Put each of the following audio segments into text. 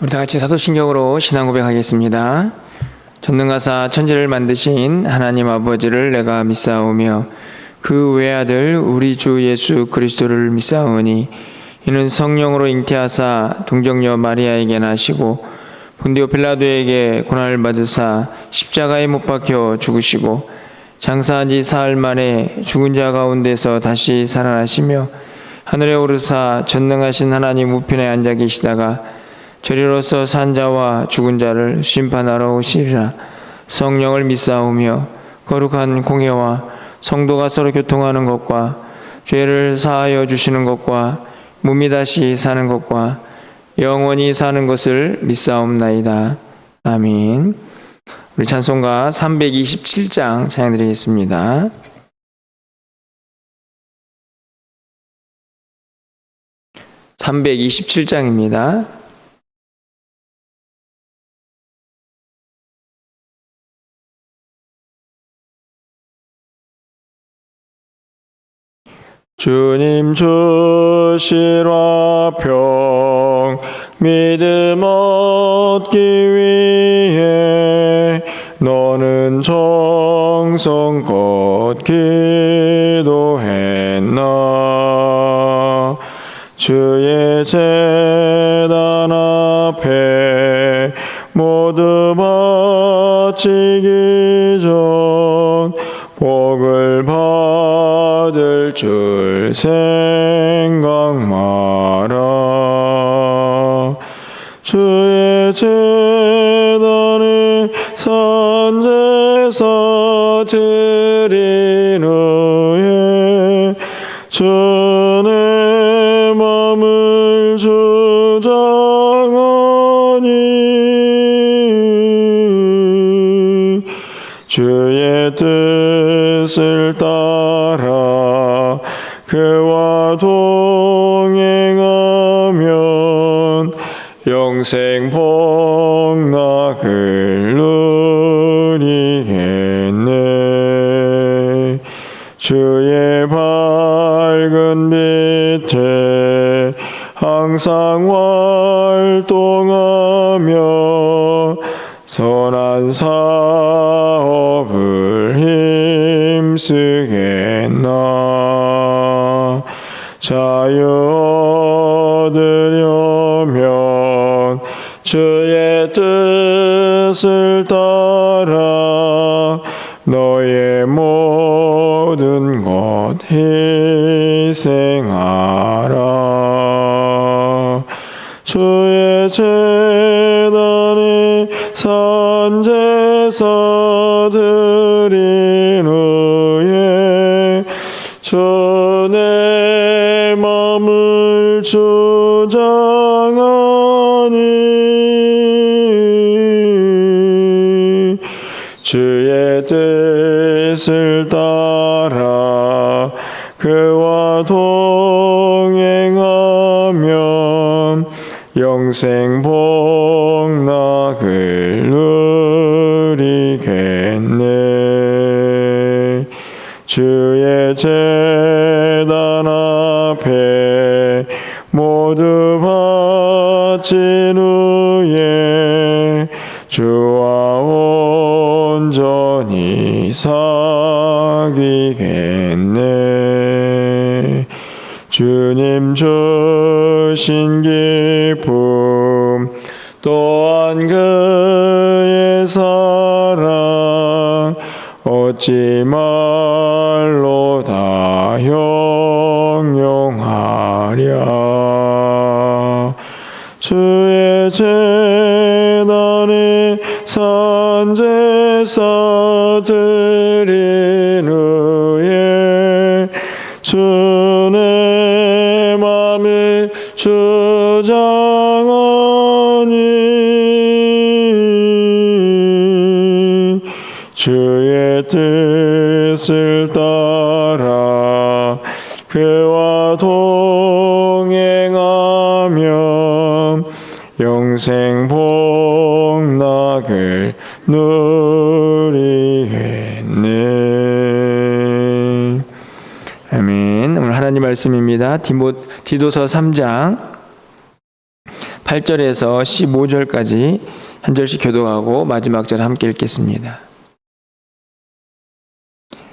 우리 다 같이 사도신경으로 신앙 고백하겠습니다. 전능하사 천지를 만드신 하나님 아버지를 내가 믿사오며 그 외아들 우리 주 예수 그리스도를 믿사오니 이는 성령으로 잉태하사 동정녀 마리아에게 나시고 본디오 빌라도에게 고난을 받으사 십자가에 못 박혀 죽으시고 장사한 지 사흘 만에 죽은 자 가운데서 다시 살아나시며 하늘에 오르사 전능하신 하나님 우편에 앉아 계시다가 저리로서 산 자와 죽은 자를 심판하러 오시리라. 성령을 믿사오며 거룩한 공회와 성도가 서로 교통하는 것과 죄를 사하여 주시는 것과 몸이 다시 사는 것과 영원히 사는 것을 믿사옵나이다. 아멘. 우리 찬송가 327장 찬양드리겠습니다. (327장입니다) 주님 주실 화평 믿음 얻기 위해 너는 정성껏 기도했나. 주의 제단 앞에 모두 바치기 전 복을 받을 줄 생각 마라. 주의 제단에 산제사 드린 후에 주의 맘을 주장하니 주의 뜻을 따라 그와 동행하면 영생 복락을 누리겠네. 주의 밝은 빛에 항상 활동하며 선한 사업을 힘쓰겠나. 자유 얻으려면 주의 뜻을 따라 너의 모든 것 희생하라. 주의 제단에 산제사 드린 후에 주의 맘을 주장하니 주의 뜻을 따라 그와 동행하면 영생 복락을 누리겠네. 주의 제단 앞에 모두 바친 후에 주와 온전히 사귀겠네. 주님 주신 기쁨 또한 그의 사랑 어찌 말로 다 형용하랴. 주의 제단에 산제사 드린 후에 주의 맘을 주장하니 주의 뜻을 따라 그와 동행하면 영생 복락을 누리겠네. 아멘. 오늘 하나님 말씀입니다. 디도서 3장 8절에서 15절까지 한 절씩 교독하고 마지막 절 함께 읽겠습니다.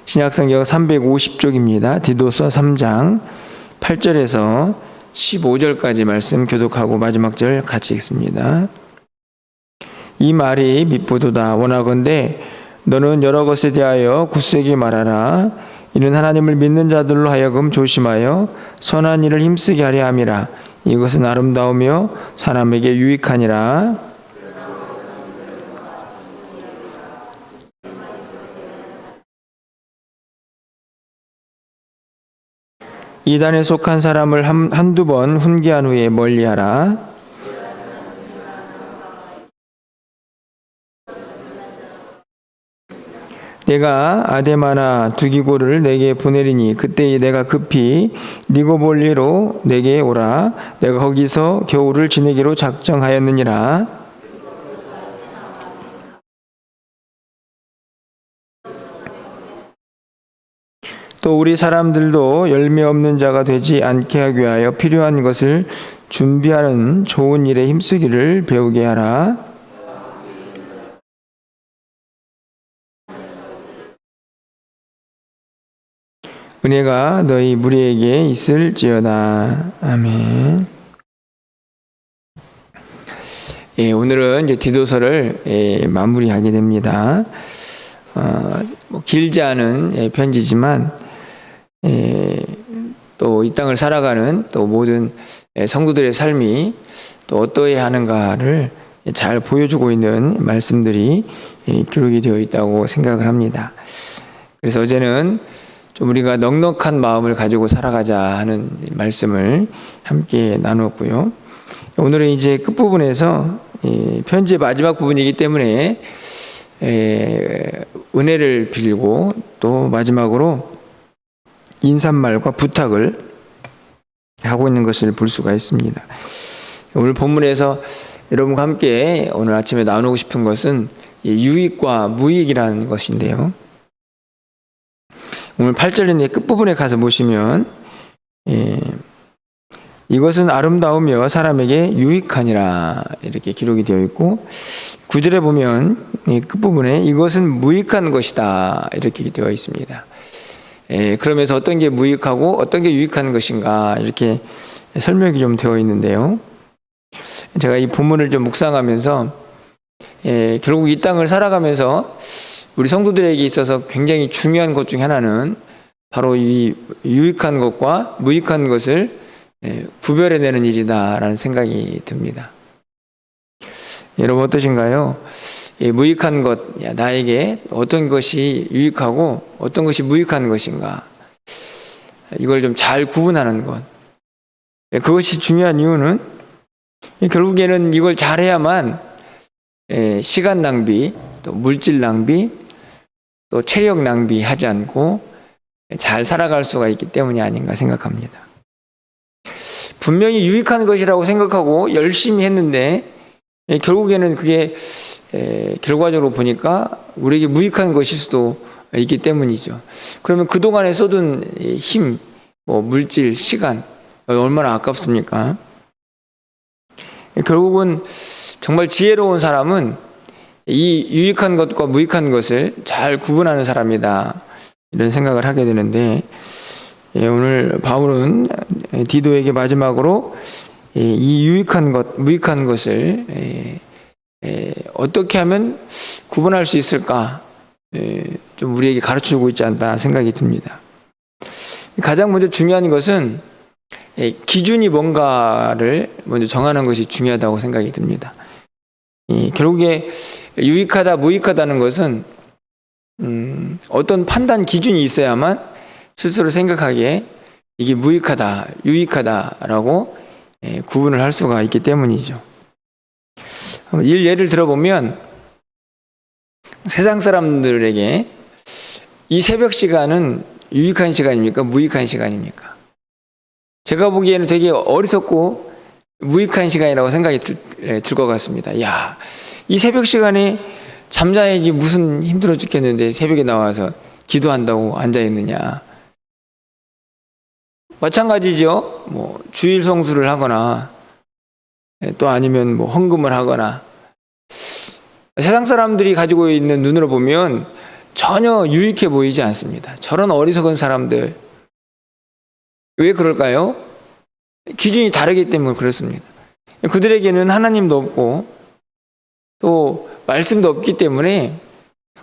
신약성경 350쪽입니다. 디도서 3장 8절에서 15절까지 말씀 교독하고 마지막 절 같이 읽습니다. 이 말이 미쁘도다. 원하건대 너는 여러 것에 대하여 굳세게 말하라. 이는 하나님을 믿는 자들로 하여금 조심하여 선한 일을 힘쓰게 하려 함이라. 이것은 아름다우며 사람에게 유익하니라. 이단에 속한 사람을 한두 번 훈계한 후에 멀리하라. 내가 아데마나 두기고를 내게 보내리니 그때 내가 급히 니고볼리로 내게 오라. 내가 거기서 겨울을 지내기로 작정하였느니라. 또 우리 사람들도 열매 없는 자가 되지 않게 하기 위하여 필요한 것을 준비하는 좋은 일에 힘쓰기를 배우게 하라. 은혜가 너희 무리에게 있을지어다. 아멘. 오늘은 이제 디도서를 마무리하게 됩니다. 길지 않은 편지지만 또 이 땅을 살아가는 또 모든 성도들의 삶이 또 어떠해야 하는가를 잘 보여주고 있는 말씀들이 기록이 되어 있다고 생각을 합니다. 그래서 어제는 좀 우리가 넉넉한 마음을 가지고 살아가자 하는 말씀을 함께 나눴고요. 오늘은 이제 끝부분에서 편지의 마지막 부분이기 때문에 은혜를 빌고 또 마지막으로 인사말과 부탁을 하고 있는 것을 볼 수가 있습니다. 오늘 본문에서 여러분과 함께 오늘 아침에 나누고 싶은 것은 유익과 무익이라는 것인데요. 오늘 8절의 끝부분에 가서 보시면 이것은 아름다우며 사람에게 유익하니라 이렇게 기록이 되어 있고 9절에 보면 끝부분에 이것은 무익한 것이다 이렇게 되어 있습니다. 그러면서 어떤 게 무익하고 어떤 게 유익한 것인가 이렇게 설명이 좀 되어 있는데요. 제가 이 본문을 좀 묵상하면서 결국 이 땅을 살아가면서 우리 성도들에게 있어서 굉장히 중요한 것 중에 하나는 바로 이 유익한 것과 무익한 것을 구별해내는 일이다라는 생각이 듭니다. 여러분 어떠신가요? 무익한 것, 나에게 어떤 것이 유익하고 어떤 것이 무익한 것인가 이걸 좀 잘 구분하는 것. 그것이 중요한 이유는 결국에는 이걸 잘해야만 시간 낭비, 또 물질 낭비, 또 체력 낭비하지 않고 잘 살아갈 수가 있기 때문이 아닌가 생각합니다. 분명히 유익한 것이라고 생각하고 열심히 했는데 결국에는 그게 결과적으로 보니까 우리에게 무익한 것일 수도 있기 때문이죠. 그러면 그동안에 쏟은 힘, 물질, 시간 얼마나 아깝습니까? 결국은 정말 지혜로운 사람은 이 유익한 것과 무익한 것을 잘 구분하는 사람이다 이런 생각을 하게 되는데 오늘 바울은 디도에게 마지막으로 이 유익한 것, 무익한 것을 어떻게 하면 구분할 수 있을까 좀 우리에게 가르쳐주고 있지 않다 생각이 듭니다. 가장 먼저 중요한 것은 기준이 뭔가를 먼저 정하는 것이 중요하다고 생각이 듭니다. 결국에 유익하다, 무익하다는 것은 어떤 판단 기준이 있어야만 스스로 생각하기에 이게 무익하다, 유익하다라고 구분을 할 수가 있기 때문이죠. 예를 들어보면 세상 사람들에게 이 새벽 시간은 유익한 시간입니까? 무익한 시간입니까? 제가 보기에는 되게 어리석고 무익한 시간이라고 생각이 들 것 같습니다. 야, 이 새벽 시간에 잠자야지 무슨 힘들어 죽겠는데 새벽에 나와서 기도한다고 앉아있느냐. 마찬가지죠. 주일 성수를 하거나 또 아니면 뭐 헌금을 하거나, 세상 사람들이 가지고 있는 눈으로 보면 전혀 유익해 보이지 않습니다. 저런 어리석은 사람들. 왜 그럴까요? 기준이 다르기 때문에 그렇습니다. 그들에게는 하나님도 없고 또 말씀도 없기 때문에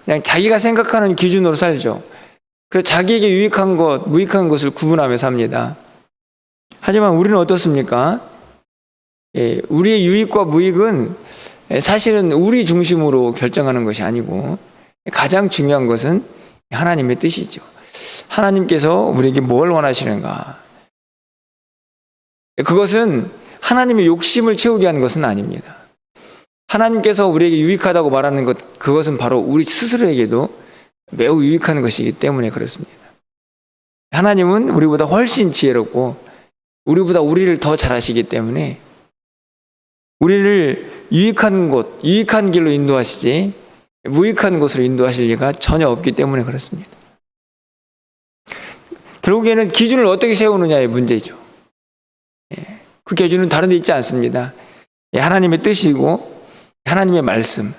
그냥 자기가 생각하는 기준으로 살죠. 그래서 자기에게 유익한 것, 무익한 것을 구분하며 삽니다. 하지만 우리는 어떻습니까? 우리의 유익과 무익은 사실은 우리 중심으로 결정하는 것이 아니고 가장 중요한 것은 하나님의 뜻이죠. 하나님께서 우리에게 뭘 원하시는가? 그것은 하나님의 욕심을 채우게 하는 것은 아닙니다. 하나님께서 우리에게 유익하다고 말하는 것, 그것은 바로 우리 스스로에게도 매우 유익한 것이기 때문에 그렇습니다. 하나님은 우리보다 훨씬 지혜롭고 우리보다 우리를 더 잘 아시기 때문에 우리를 유익한 곳, 유익한 길로 인도하시지 무익한 곳으로 인도하실 리가 전혀 없기 때문에 그렇습니다. 결국에는 기준을 어떻게 세우느냐의 문제죠. 그 기준은 다른 데 있지 않습니다. 하나님의 뜻이고 하나님의 말씀.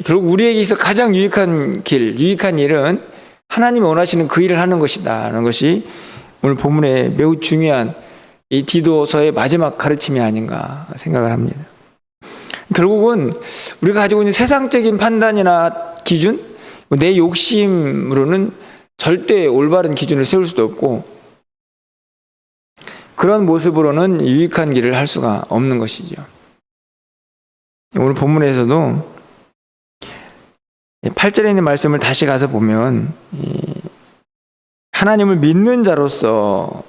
결국 우리에게 있어 가장 유익한 길, 유익한 일은 하나님이 원하시는 그 일을 하는 것이다 라는 것이 오늘 본문의 매우 중요한 이 디도서의 마지막 가르침이 아닌가 생각을 합니다. 결국은 우리가 가지고 있는 세상적인 판단이나 기준, 내 욕심으로는 절대 올바른 기준을 세울 수도 없고 그런 모습으로는 유익한 길을 할 수가 없는 것이죠. 오늘 본문에서도 8절에 있는 말씀을 다시 가서 보면 하나님을 믿는 자로서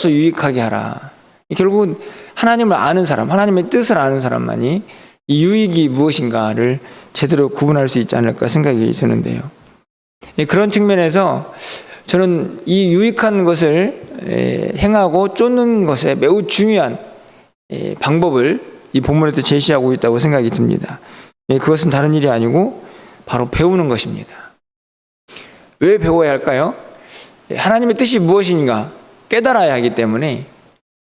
유익하게 하라. 결국은 하나님을 아는 사람, 하나님의 뜻을 아는 사람만이 이 유익이 무엇인가를 제대로 구분할 수 있지 않을까 생각이 드는데요. 그런 측면에서 저는 이 유익한 것을 행하고 쫓는 것에 매우 중요한 방법을 이 본문에서 제시하고 있다고 생각이 듭니다. 그것은 다른 일이 아니고 바로 배우는 것입니다. 왜 배워야 할까요? 하나님의 뜻이 무엇인가 깨달아야 하기 때문에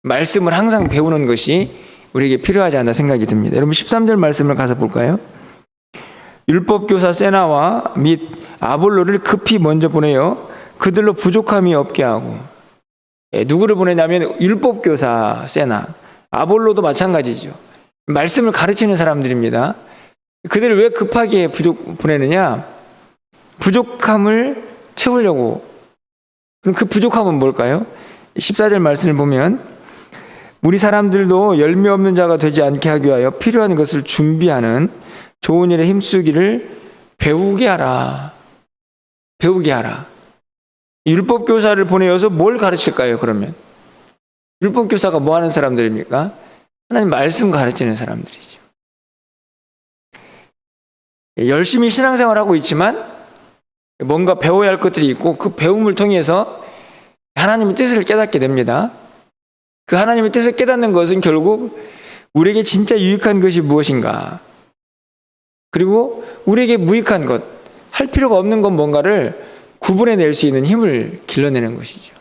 말씀을 항상 배우는 것이 우리에게 필요하지 않나 생각이 듭니다. 여러분 13절 말씀을 가서 볼까요? 율법교사 세나와 및 아볼로를 급히 먼저 보내어 그들로 부족함이 없게 하고, 누구를 보내냐면 율법교사 세나, 아볼로도 마찬가지죠. 말씀을 가르치는 사람들입니다. 그들을 왜 급하게 보내느냐? 부족함을 채우려고. 그럼 그 부족함은 뭘까요? 14절 말씀을 보면 우리 사람들도 열매 없는 자가 되지 않게 하기 위하여 필요한 것을 준비하는 좋은 일에 힘쓰기를 배우게 하라. 율법교사를 보내어서 뭘 가르칠까요? 그러면 율법교사가 뭐 하는 사람들입니까? 하나님 말씀 가르치는 사람들이죠. 열심히 신앙생활하고 있지만 뭔가 배워야 할 것들이 있고 그 배움을 통해서 하나님의 뜻을 깨닫게 됩니다. 그 하나님의 뜻을 깨닫는 것은 결국 우리에게 진짜 유익한 것이 무엇인가, 그리고 우리에게 무익한 것, 할 필요가 없는 건 뭔가를 구분해낼 수 있는 힘을 길러내는 것이죠.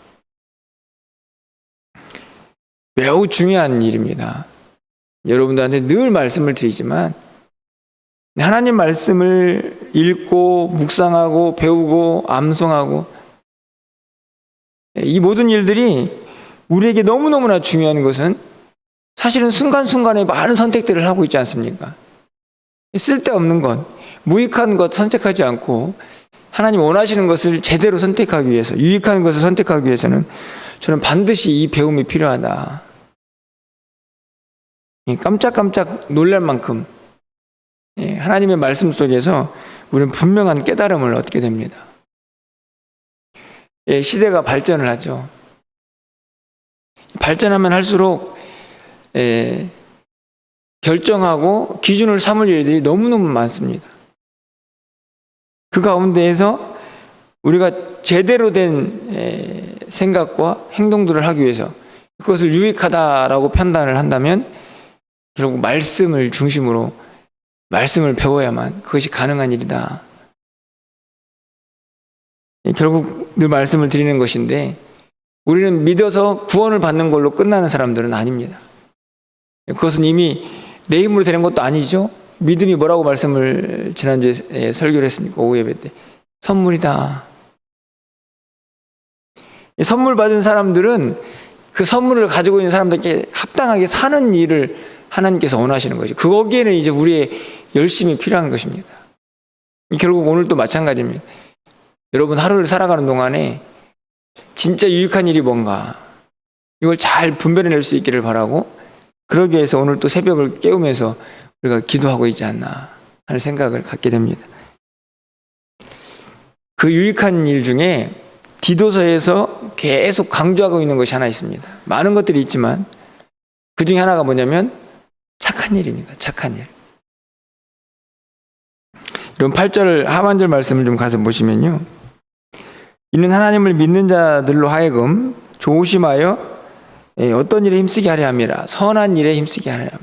매우 중요한 일입니다. 여러분들한테 늘 말씀을 드리지만 하나님 말씀을 읽고 묵상하고 배우고 암송하고 이 모든 일들이 우리에게 너무너무나 중요한 것은 사실은 순간순간에 많은 선택들을 하고 있지 않습니까? 쓸데없는 것, 무익한 것 선택하지 않고 하나님 원하시는 것을 제대로 선택하기 위해서, 유익한 것을 선택하기 위해서는 저는 반드시 이 배움이 필요하다. 깜짝깜짝 놀랄 만큼 하나님의 말씀 속에서 우리는 분명한 깨달음을 얻게 됩니다. 시대가 발전을 하죠. 발전하면 할수록 결정하고 기준을 삼을 일들이 너무너무 많습니다. 그 가운데에서 우리가 제대로 된 생각과 행동들을 하기 위해서 그것을 유익하다라고 판단을 한다면 결국 말씀을 중심으로 말씀을 배워야만 그것이 가능한 일이다. 결국 늘 말씀을 드리는 것인데 우리는 믿어서 구원을 받는 걸로 끝나는 사람들은 아닙니다. 그것은 이미 내 힘으로 되는 것도 아니죠. 믿음이 뭐라고 말씀을 지난주에 설교를 했습니까? 오후 예배 때. 선물이다. 선물 받은 사람들은 그 선물을 가지고 있는 사람들께 합당하게 사는 일을 하나님께서 원하시는 거죠. 거기에는 이제 우리의 열심이 필요한 것입니다. 결국 오늘도 마찬가지입니다. 여러분 하루를 살아가는 동안에 진짜 유익한 일이 뭔가 이걸 잘 분별해낼 수 있기를 바라고, 그러기 위해서 오늘 또 새벽을 깨우면서 우리가 기도하고 있지 않나 하는 생각을 갖게 됩니다. 그 유익한 일 중에 디도서에서 계속 강조하고 있는 것이 하나 있습니다. 많은 것들이 있지만 그 중에 하나가 뭐냐면 착한 일입니다. 착한 일. 이런 8절 하반절 말씀을 좀 가서 보시면요, 이는 하나님을 믿는 자들로 하여금 조심하여 어떤 일에 힘쓰게 하려 함이라. 선한 일에 힘쓰게 하려 함이라.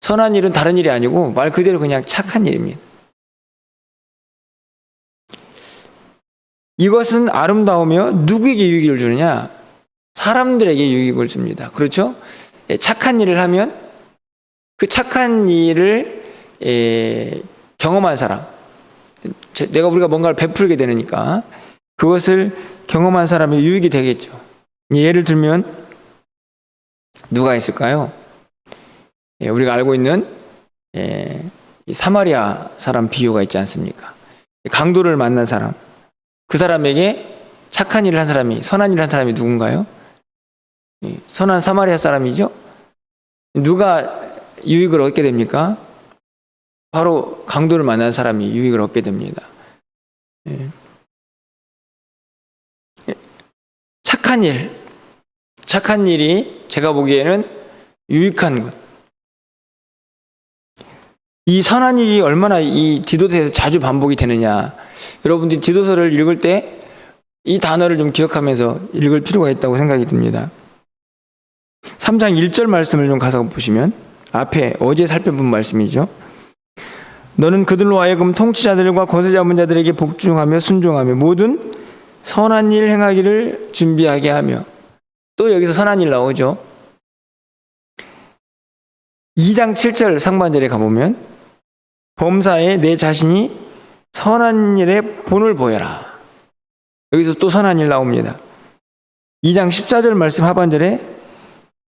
선한 일은 다른 일이 아니고 말 그대로 그냥 착한 일입니다. 이것은 아름다우며 누구에게 유익을 주느냐? 사람들에게 유익을 줍니다. 그렇죠? 착한 일을 하면 그 착한 일을 경험한 사람, 우리가 뭔가를 베풀게 되니까 그것을 경험한 사람의 유익이 되겠죠. 예를 들면 누가 있을까요? 우리가 알고 있는 사마리아 사람 비유가 있지 않습니까? 강도를 만난 사람, 그 사람에게 착한 일을 한 사람이, 선한 일을 한 사람이 누군가요? 선한 사마리아 사람이죠. 누가 유익을 얻게 됩니까? 바로 강도를 만난 사람이 유익을 얻게 됩니다. 착한 일이 제가 보기에는 유익한 것. 이 선한 일이 얼마나 이 디도서에서 자주 반복이 되느냐. 여러분들이 디도서를 읽을 때 이 단어를 좀 기억하면서 읽을 필요가 있다고 생각이 듭니다. 3장 1절 말씀을 좀 가서 보시면, 앞에 어제 살펴본 말씀이죠. 너는 그들로 하여금 통치자들과 권세 잡은 자들에게 복종하며 순종하며 모든 선한 일 행하기를 준비하게 하며. 또 여기서 선한 일 나오죠. 2장 7절 상반절에 가보면 범사에 내 자신이 선한 일에 본을 보여라. 여기서 또 선한 일 나옵니다. 2장 14절 말씀 하반절에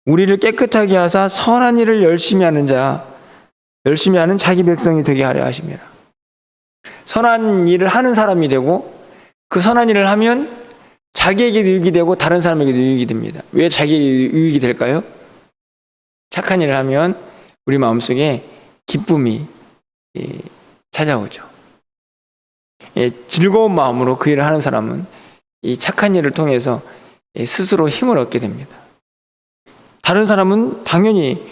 우리를 깨끗하게 하사 선한 일을 열심히 하는 자기 백성이 되게 하려 하심이라. 선한 일을 하는 사람이 되고, 그 선한 일을 하면 자기에게도 유익이 되고 다른 사람에게도 유익이 됩니다. 왜 자기에게 유익이 될까요? 착한 일을 하면 우리 마음속에 기쁨이 찾아오죠. 즐거운 마음으로 그 일을 하는 사람은 이 착한 일을 통해서 스스로 힘을 얻게 됩니다. 다른 사람은 당연히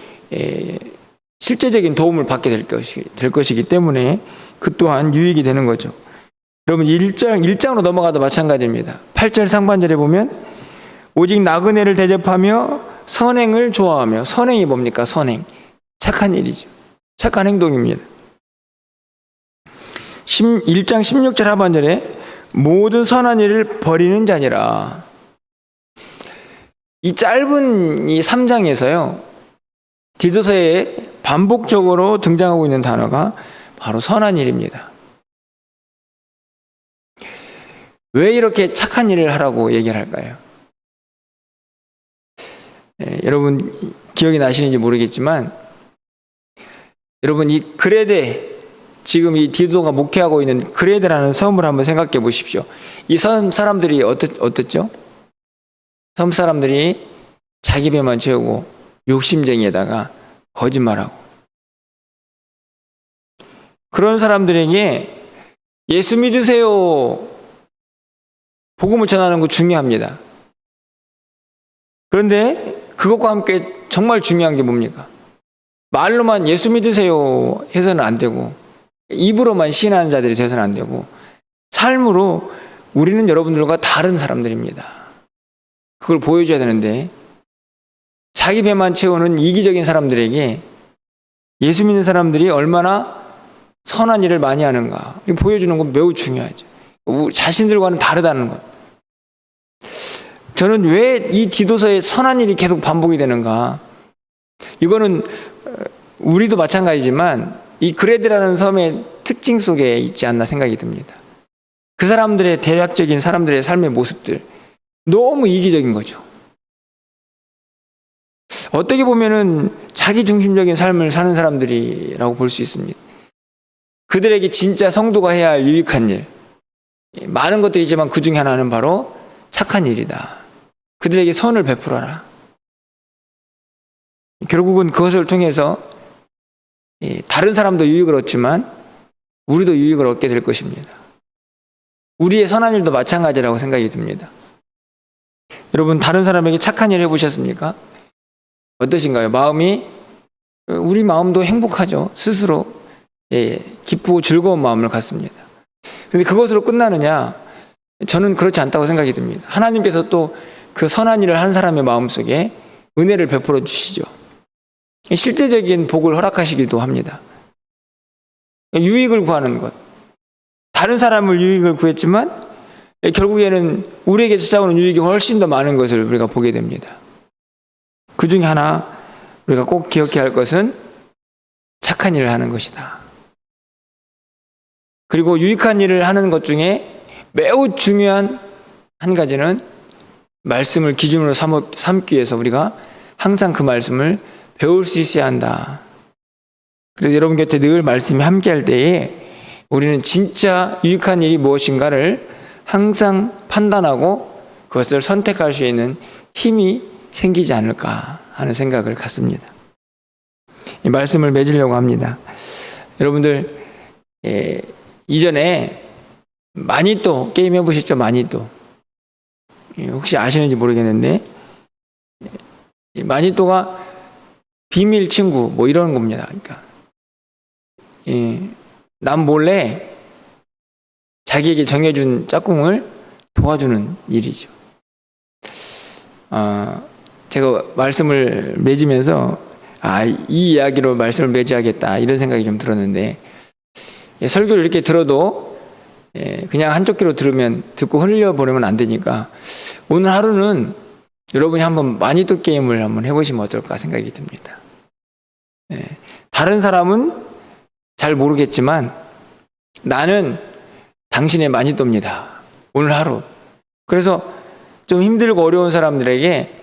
실제적인 도움을 받게 될 것이기 때문에 그 또한 유익이 되는 거죠. 여러분 1장으로 넘어가도 마찬가지입니다. 8절 상반절에 보면 오직 나그네를 대접하며 선행을 좋아하며. 선행이 뭡니까? 선행. 착한 일이죠. 착한 행동입니다. 1장 16절 하반절에 모든 선한 일을 버리는 자니라. 이 짧은 이 3장에서요, 디도서에 반복적으로 등장하고 있는 단어가 바로 선한 일입니다. 왜 이렇게 착한 일을 하라고 얘기를 할까요? 여러분 기억이 나시는지 모르겠지만, 여러분 이 그레데, 지금 이 디도가 목회하고 있는 그레데라는 섬을 한번 생각해 보십시오. 이 섬 사람들이 어땠죠? 섬 사람들이 자기 배만 채우고 욕심쟁이에다가 거짓말하고, 그런 사람들에게 예수 믿으세요, 복음을 전하는 거 중요합니다. 그런데 그것과 함께 정말 중요한 게 뭡니까? 말로만 예수 믿으세요 해서는 안 되고, 입으로만 시인하는 자들이 되어서는 안 되고, 삶으로 우리는 여러분들과 다른 사람들입니다. 그걸 보여줘야 되는데, 자기 배만 채우는 이기적인 사람들에게 예수 믿는 사람들이 얼마나 선한 일을 많이 하는가 보여주는 건 매우 중요하죠. 자신들과는 다르다는 것. 저는 왜 이 디도서에 선한 일이 계속 반복이 되는가? 이거는 우리도 마찬가지지만 이 그레드라는 섬의 특징 속에 있지 않나 생각이 듭니다. 그 사람들의 대략적인 사람들의 삶의 모습들, 너무 이기적인 거죠. 어떻게 보면은 자기 중심적인 삶을 사는 사람들이라고 볼 수 있습니다. 그들에게 진짜 성도가 해야 할 유익한 일, 많은 것들이 있지만 그 중에 하나는 바로 착한 일이다. 그들에게 선을 베풀어라. 결국은 그것을 통해서 다른 사람도 유익을 얻지만 우리도 유익을 얻게 될 것입니다. 우리의 선한 일도 마찬가지라고 생각이 듭니다. 여러분, 다른 사람에게 착한 일 해보셨습니까? 어떠신가요? 우리 마음도 행복하죠. 스스로 기쁘고 즐거운 마음을 갖습니다. 그런데 그것으로 끝나느냐? 저는 그렇지 않다고 생각이 듭니다. 하나님께서 또 그 선한 일을 한 사람의 마음속에 은혜를 베풀어 주시죠. 실제적인 복을 허락하시기도 합니다. 유익을 구하는 것. 다른 사람을 유익을 구했지만 결국에는 우리에게 찾아오는 유익이 훨씬 더 많은 것을 우리가 보게 됩니다. 그 중에 하나 우리가 꼭 기억해야 할 것은 착한 일을 하는 것이다. 그리고 유익한 일을 하는 것 중에 매우 중요한 한 가지는 말씀을 기준으로 삼기 위해서 우리가 항상 그 말씀을 배울 수 있어야 한다. 그래서 여러분 곁에 늘 말씀이 함께할 때에 우리는 진짜 유익한 일이 무엇인가를 항상 판단하고 그것을 선택할 수 있는 힘이 생기지 않을까 하는 생각을 갖습니다. 이 말씀을 맺으려고 합니다. 여러분들 이전에 마니또 게임 해보셨죠? 마니또 혹시 아시는지 모르겠는데 마니또가 비밀 친구 뭐 이런 겁니다. 그러니까 남 몰래 자기에게 정해준 짝꿍을 도와주는 일이죠. 제가 말씀을 맺으면서 이 이야기로 말씀을 맺어야겠다 이런 생각이 좀 들었는데 설교를 이렇게 들어도 그냥 한쪽 귀로 듣고 흘려보내면 안 되니까 오늘 하루는 여러분이 한번 마니또 게임을 한번 해보시면 어떨까 생각이 듭니다. 다른 사람은 잘 모르겠지만 나는 당신의 마니또입니다. 오늘 하루. 그래서 좀 힘들고 어려운 사람들에게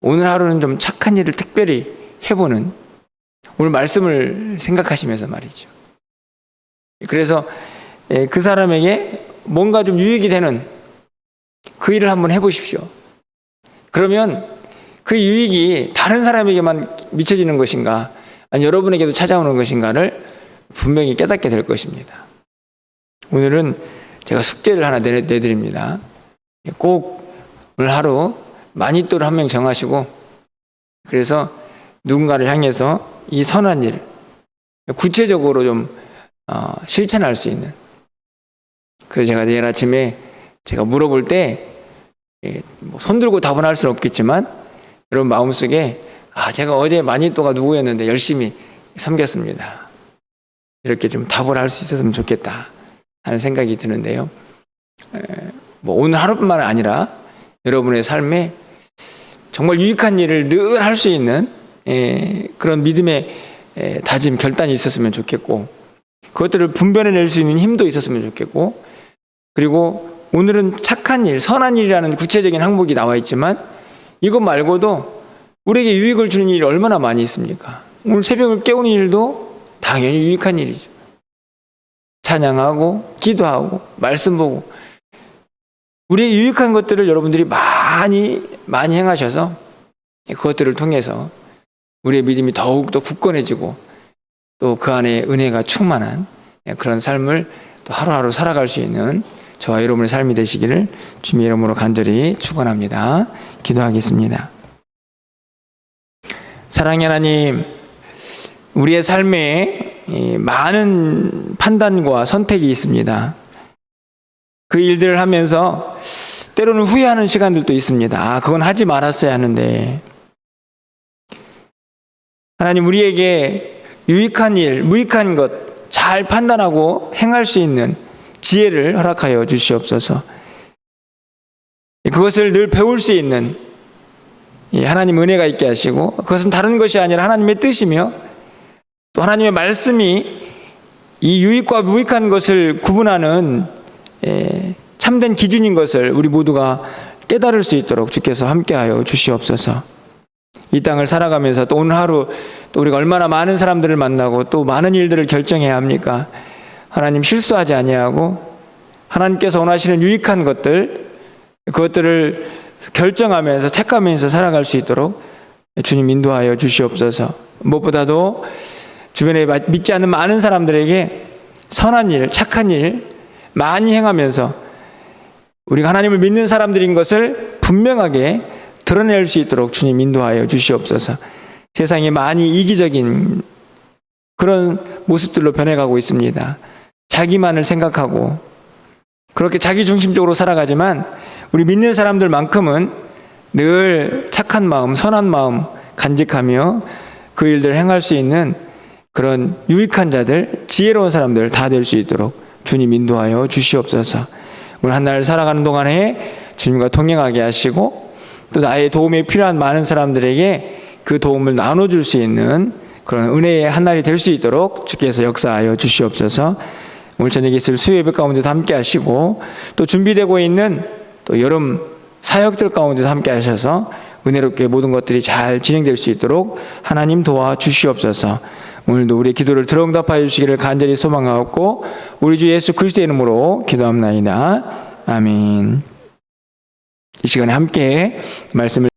오늘 하루는 좀 착한 일을 특별히 해보는 오늘 말씀을 생각하시면서 말이죠. 그래서 그 사람에게 뭔가 좀 유익이 되는 그 일을 한번 해보십시오. 그러면 그 유익이 다른 사람에게만 미쳐지는 것인가 아니 여러분에게도 찾아오는 것인가를 분명히 깨닫게 될 것입니다. 오늘은 제가 숙제를 하나 내드립니다. 꼭 오늘 하루 마니또를 한 명 정하시고 그래서 누군가를 향해서 이 선한 일 구체적으로 좀 실천할 수 있는 그래서 제가 내일 아침에 제가 물어볼 때 손들고 답은 할 수는 없겠지만 여러분 마음속에 제가 어제 마니또가 누구였는데 열심히 섬겼습니다. 이렇게 좀 답을 할 수 있었으면 좋겠다 하는 생각이 드는데요. 오늘 하루뿐만 아니라 여러분의 삶에 정말 유익한 일을 늘 할 수 있는 그런 믿음의 다짐, 결단이 있었으면 좋겠고 그것들을 분별해낼 수 있는 힘도 있었으면 좋겠고 그리고 오늘은 착한 일, 선한 일이라는 구체적인 항목이 나와 있지만 이것 말고도 우리에게 유익을 주는 일이 얼마나 많이 있습니까? 오늘 새벽을 깨우는 일도 당연히 유익한 일이죠. 찬양하고 기도하고 말씀 보고 우리의 유익한 것들을 여러분들이 많이 행하셔서 그것들을 통해서 우리의 믿음이 더욱더 굳건해지고 또 그 안에 은혜가 충만한 그런 삶을 또 하루하루 살아갈 수 있는 저와 여러분의 삶이 되시기를 주님의 이름으로 간절히 축원합니다. 기도하겠습니다. 사랑의 하나님, 우리의 삶에 많은 판단과 선택이 있습니다. 그 일들을 하면서 때로는 후회하는 시간들도 있습니다. 그건 하지 말았어야 하는데. 하나님, 우리에게 유익한 일, 무익한 것 잘 판단하고 행할 수 있는 지혜를 허락하여 주시옵소서. 그것을 늘 배울 수 있는 하나님 은혜가 있게 하시고, 그것은 다른 것이 아니라 하나님의 뜻이며 또 하나님의 말씀이 이 유익과 무익한 것을 구분하는 참된 기준인 것을 우리 모두가 깨달을 수 있도록 주께서 함께하여 주시옵소서. 이 땅을 살아가면서 또 오늘 하루 또 우리가 얼마나 많은 사람들을 만나고 또 많은 일들을 결정해야 합니까? 하나님 실수하지 아니하고 하나님께서 원하시는 유익한 것들, 그것들을 결정하면서 택하면서 살아갈 수 있도록 주님 인도하여 주시옵소서. 무엇보다도 주변에 믿지 않는 많은 사람들에게 선한 일, 착한 일 많이 행하면서 우리가 하나님을 믿는 사람들인 것을 분명하게 드러낼 수 있도록 주님 인도하여 주시옵소서. 세상이 많이 이기적인 그런 모습들로 변해가고 있습니다. 자기만을 생각하고 그렇게 자기 중심적으로 살아가지만 우리 믿는 사람들만큼은 늘 착한 마음, 선한 마음 간직하며 그 일들을 행할 수 있는 그런 유익한 자들, 지혜로운 사람들 다 될 수 있도록 주님 인도하여 주시옵소서. 오늘 한 날 살아가는 동안에 주님과 동행하게 하시고 또 나의 도움이 필요한 많은 사람들에게 그 도움을 나눠줄 수 있는 그런 은혜의 한 날이 될 수 있도록 주께서 역사하여 주시옵소서. 오늘 저녁에 있을 수요예배 가운데도 함께 하시고 또 준비되고 있는 또 여름 사역들 가운데도 함께 하셔서 은혜롭게 모든 것들이 잘 진행될 수 있도록 하나님 도와 주시옵소서. 오늘도 우리의 기도를 들어응답하여 주시기를 간절히 소망하옵고 우리 주 예수 그리스도의 이름으로 기도합나이다. 아멘. 이 시간에 함께 말씀을